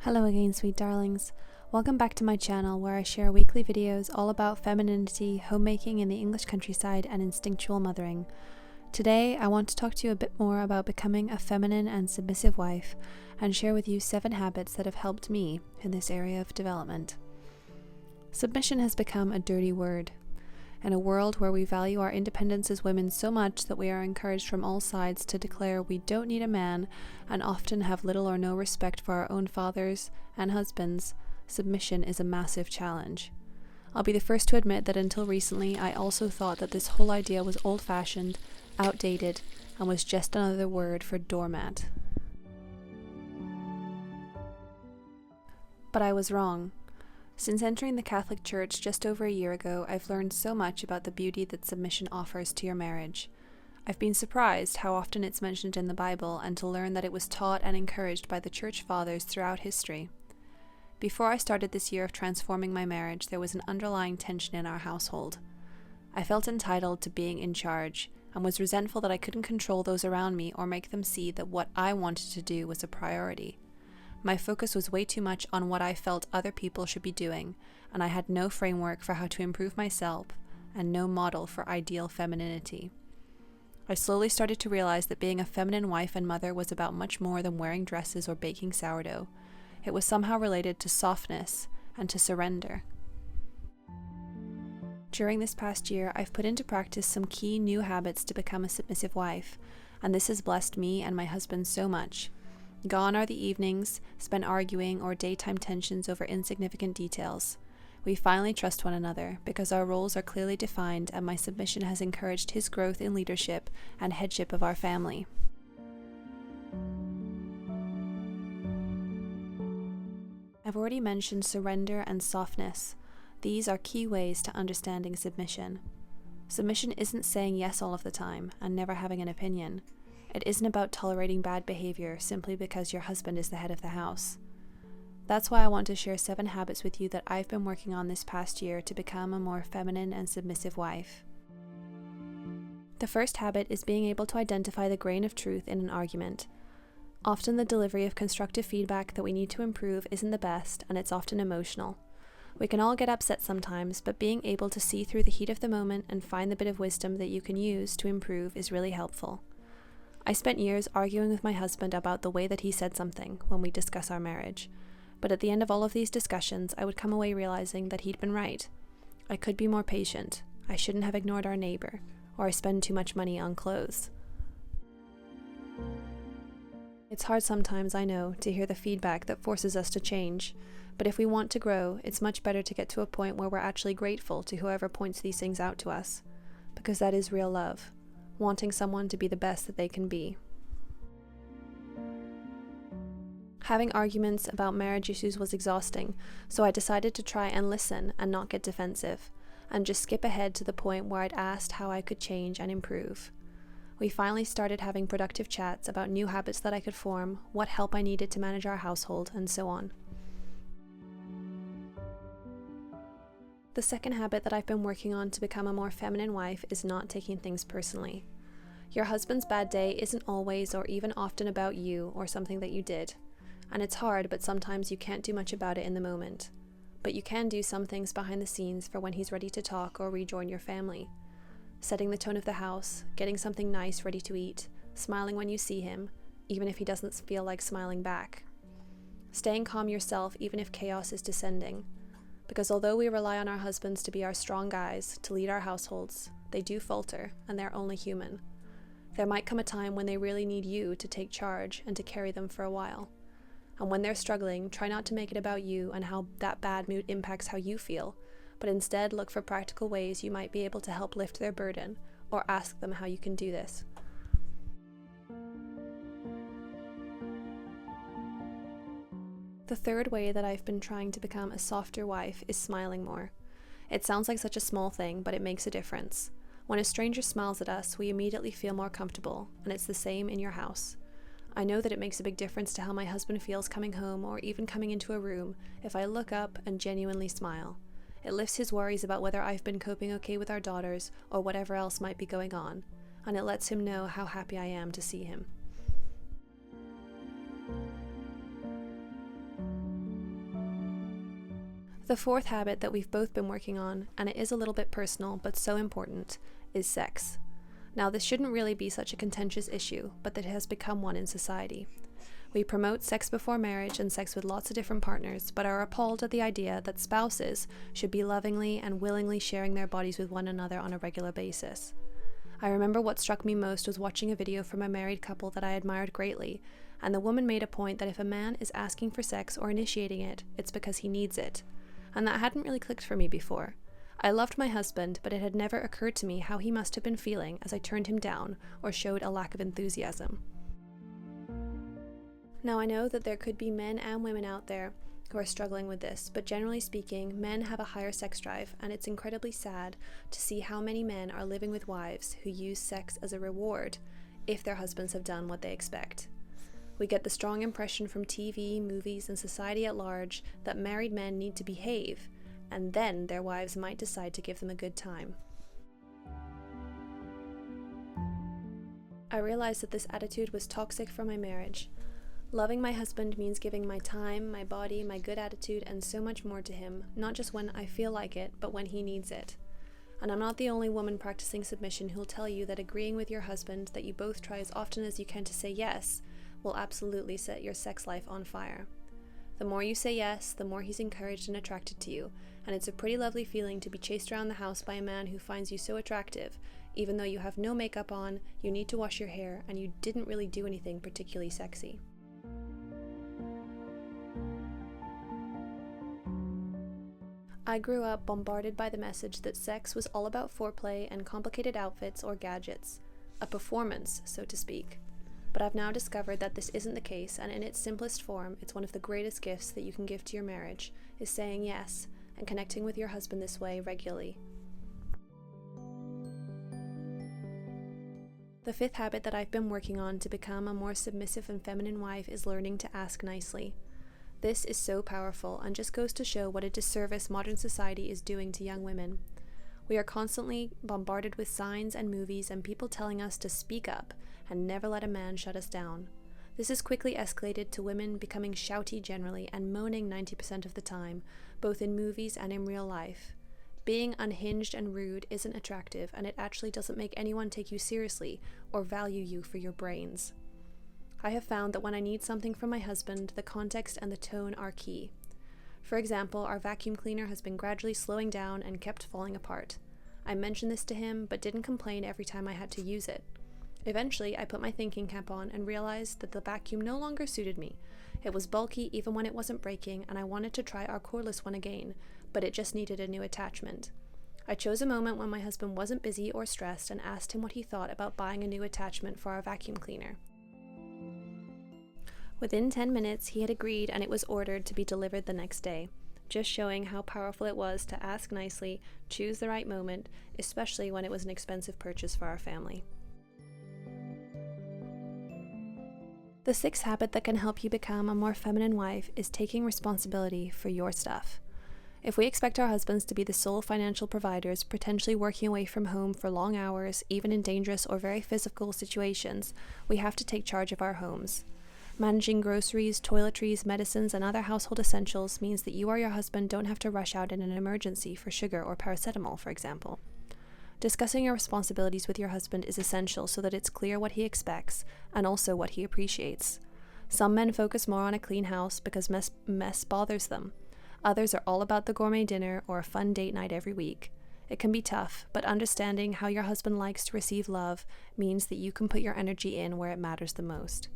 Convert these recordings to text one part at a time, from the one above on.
Hello again, sweet darlings. Welcome back to my channel where I share weekly videos all about femininity, homemaking in the English countryside, and instinctual mothering. Today, I want to talk to you a bit more about becoming a feminine and submissive wife and share with you 7 habits that have helped me in this area of development. Submission has become a dirty word. In a world where we value our independence as women so much that we are encouraged from all sides to declare we don't need a man and often have little or no respect for our own fathers and husbands, submission is a massive challenge. I'll be the first to admit that until recently I also thought that this whole idea was old-fashioned, outdated, and was just another word for doormat. But I was wrong. Since entering the Catholic Church just over a year ago, I've learned so much about the beauty that submission offers to your marriage. I've been surprised how often it's mentioned in the Bible and to learn that it was taught and encouraged by the Church Fathers throughout history. Before I started this year of transforming my marriage, there was an underlying tension in our household. I felt entitled to being in charge and was resentful that I couldn't control those around me or make them see that what I wanted to do was a priority. My focus was way too much on what I felt other people should be doing, and I had no framework for how to improve myself and no model for ideal femininity. I slowly started to realize that being a feminine wife and mother was about much more than wearing dresses or baking sourdough. It was somehow related to softness and to surrender. During this past year, I've put into practice some key new habits to become a submissive wife, and this has blessed me and my husband so much. Gone are the evenings spent arguing or daytime tensions over insignificant details. We finally trust one another because our roles are clearly defined, and my submission has encouraged his growth in leadership and headship of our family. I've already mentioned surrender and softness. These are key ways to understanding submission. Submission isn't saying yes all of the time and never having an opinion. It isn't about tolerating bad behavior simply because your husband is the head of the house. That's why I want to share 7 habits with you that I've been working on this past year to become a more feminine and submissive wife. The first habit is being able to identify the grain of truth in an argument. Often the delivery of constructive feedback that we need to improve isn't the best, and it's often emotional. We can all get upset sometimes, but being able to see through the heat of the moment and find the bit of wisdom that you can use to improve is really helpful. I spent years arguing with my husband about the way that he said something when we discuss our marriage, but at the end of all of these discussions, I would come away realizing that he'd been right. I could be more patient, I shouldn't have ignored our neighbor, or I spend too much money on clothes. It's hard sometimes, I know, to hear the feedback that forces us to change, but if we want to grow, it's much better to get to a point where we're actually grateful to whoever points these things out to us, because that is real love. Wanting someone to be the best that they can be. Having arguments about marriage issues was exhausting, so I decided to try and listen and not get defensive, and just skip ahead to the point where I'd asked how I could change and improve. We finally started having productive chats about new habits that I could form, what help I needed to manage our household, and so on. The second habit that I've been working on to become a more feminine wife is not taking things personally. Your husband's bad day isn't always or even often about you or something that you did. And it's hard, but sometimes you can't do much about it in the moment. But you can do some things behind the scenes for when he's ready to talk or rejoin your family. Setting the tone of the house, getting something nice ready to eat, smiling when you see him, even if he doesn't feel like smiling back. Staying calm yourself even if chaos is descending. Because although we rely on our husbands to be our strong guys, to lead our households, they do falter, and they're only human. There might come a time when they really need you to take charge and to carry them for a while. And when they're struggling, try not to make it about you and how that bad mood impacts how you feel, but instead look for practical ways you might be able to help lift their burden, or ask them how you can do this. The third way that I've been trying to become a softer wife is smiling more. It sounds like such a small thing, but it makes a difference. When a stranger smiles at us, we immediately feel more comfortable, and it's the same in your house. I know that it makes a big difference to how my husband feels coming home or even coming into a room if I look up and genuinely smile. It lifts his worries about whether I've been coping okay with our daughters or whatever else might be going on, and it lets him know how happy I am to see him. The fourth habit that we've both been working on, and it is a little bit personal but so important, is sex. Now, this shouldn't really be such a contentious issue, but it has become one in society. We promote sex before marriage and sex with lots of different partners, but are appalled at the idea that spouses should be lovingly and willingly sharing their bodies with one another on a regular basis. I remember what struck me most was watching a video from a married couple that I admired greatly, and the woman made a point that if a man is asking for sex or initiating it, it's because he needs it. And that hadn't really clicked for me before. I loved my husband, but it had never occurred to me how he must have been feeling as I turned him down or showed a lack of enthusiasm. Now, I know that there could be men and women out there who are struggling with this, but generally speaking, men have a higher sex drive, and it's incredibly sad to see how many men are living with wives who use sex as a reward if their husbands have done what they expect. We get the strong impression from TV, movies, and society at large that married men need to behave, and then their wives might decide to give them a good time. I realized that this attitude was toxic for my marriage. Loving my husband means giving my time, my body, my good attitude, and so much more to him, not just when I feel like it, but when he needs it. And I'm not the only woman practicing submission who'll tell you that agreeing with your husband that you both try as often as you can to say yes will absolutely set your sex life on fire. The more you say yes, the more he's encouraged and attracted to you, and it's a pretty lovely feeling to be chased around the house by a man who finds you so attractive, even though you have no makeup on, you need to wash your hair, and you didn't really do anything particularly sexy. I grew up bombarded by the message that sex was all about foreplay and complicated outfits or gadgets, a performance, so to speak. But I've now discovered that this isn't the case, and in its simplest form, it's one of the greatest gifts that you can give to your marriage, is saying yes and connecting with your husband this way regularly. The fifth habit that I've been working on to become a more submissive and feminine wife is learning to ask nicely. This is so powerful and just goes to show what a disservice modern society is doing to young women. We are constantly bombarded with signs and movies and people telling us to speak up and never let a man shut us down. This has quickly escalated to women becoming shouty generally and moaning 90% of the time, both in movies and in real life. Being unhinged and rude isn't attractive, and it actually doesn't make anyone take you seriously or value you for your brains. I have found that when I need something from my husband, the context and the tone are key. For example, our vacuum cleaner has been gradually slowing down and kept falling apart. I mentioned this to him, but didn't complain every time I had to use it. Eventually, I put my thinking cap on and realized that the vacuum no longer suited me. It was bulky even when it wasn't breaking, and I wanted to try our cordless one again, but it just needed a new attachment. I chose a moment when my husband wasn't busy or stressed and asked him what he thought about buying a new attachment for our vacuum cleaner. Within 10 minutes, he had agreed, and it was ordered to be delivered the next day, just showing how powerful it was to ask nicely, choose the right moment, especially when it was an expensive purchase for our family. The sixth habit that can help you become a more feminine wife is taking responsibility for your stuff. If we expect our husbands to be the sole financial providers, potentially working away from home for long hours, even in dangerous or very physical situations, we have to take charge of our homes. Managing groceries, toiletries, medicines, and other household essentials means that you or your husband don't have to rush out in an emergency for sugar or paracetamol, for example. Discussing your responsibilities with your husband is essential so that it's clear what he expects and also what he appreciates. Some men focus more on a clean house because mess bothers them. Others are all about the gourmet dinner or a fun date night every week. It can be tough, but understanding how your husband likes to receive love means that you can put your energy in where it matters the most.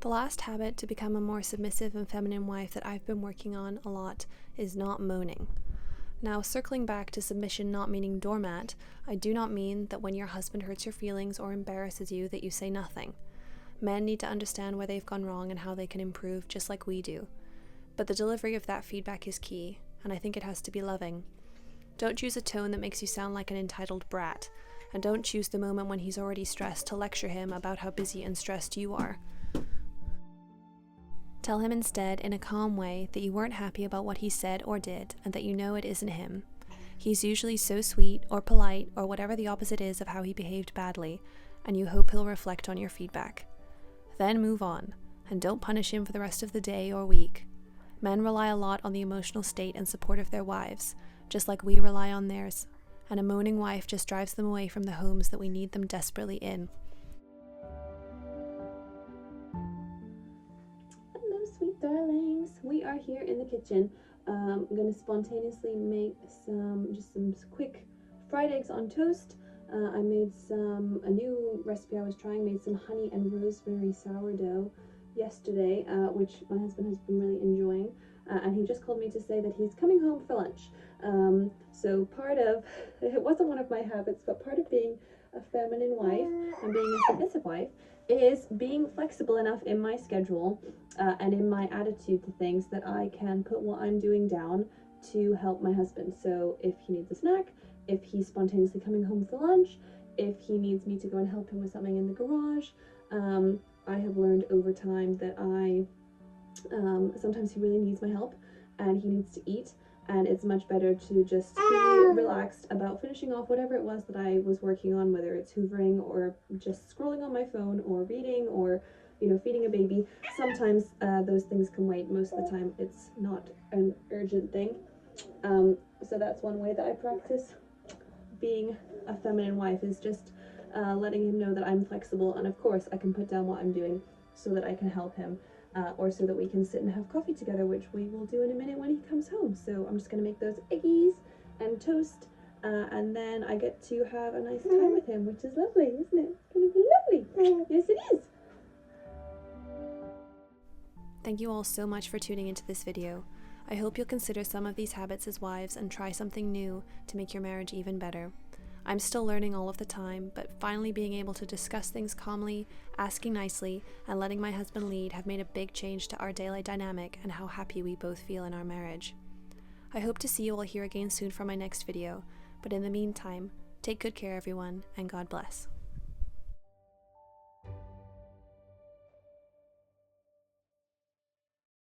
The last habit to become a more submissive and feminine wife that I've been working on a lot is not moaning. Now, circling back to submission not meaning doormat, I do not mean that when your husband hurts your feelings or embarrasses you that you say nothing. Men need to understand where they've gone wrong and how they can improve, just like we do. But the delivery of that feedback is key, and I think it has to be loving. Don't choose a tone that makes you sound like an entitled brat, and don't choose the moment when he's already stressed to lecture him about how busy and stressed you are. Tell him instead, in a calm way, that you weren't happy about what he said or did, and that you know it isn't him. He's usually so sweet or polite or whatever the opposite is of how he behaved badly, and you hope he'll reflect on your feedback. Then move on, and don't punish him for the rest of the day or week. Men rely a lot on the emotional state and support of their wives, just like we rely on theirs, and a moaning wife just drives them away from the homes that we need them desperately in. Hello, sweet darlings. We are here in the kitchen. I'm going to spontaneously make some quick fried eggs on toast. I made a new recipe I was trying, made some honey and rosemary sourdough yesterday, which my husband has been really enjoying. And he just called me to say that he's coming home for lunch. So part of, it wasn't one of my habits, but part of being a feminine wife and being a submissive wife is being flexible enough in my schedule and in my attitude to things that I can put what I'm doing down to help my husband. So if he needs a snack, if he's spontaneously coming home for lunch, if he needs me to go and help him with something in the garage, I have learned over time that sometimes he really needs my help and he needs to eat, and it's much better to just be relaxed about finishing off whatever it was that I was working on, whether it's hoovering or just scrolling on my phone or reading or feeding a baby. Sometimes those things can wait. Most of the time it's not an urgent thing. So that's one way that I practice being a feminine wife, is just letting him know that I'm flexible, and of course I can put down what I'm doing so that I can help him, or so that we can sit and have coffee together, which we will do in a minute when he comes home. So I'm just going to make those eggies and toast, and then I get to have a nice time with him, which is lovely, isn't it? It's going to be lovely. Yes, it is. Thank you all so much for tuning into this video. I hope you'll consider some of these habits as wives and try something new to make your marriage even better. I'm still learning all of the time, but finally being able to discuss things calmly, asking nicely, and letting my husband lead have made a big change to our daily dynamic and how happy we both feel in our marriage. I hope to see you all here again soon for my next video, but in the meantime, take good care everyone, and God bless.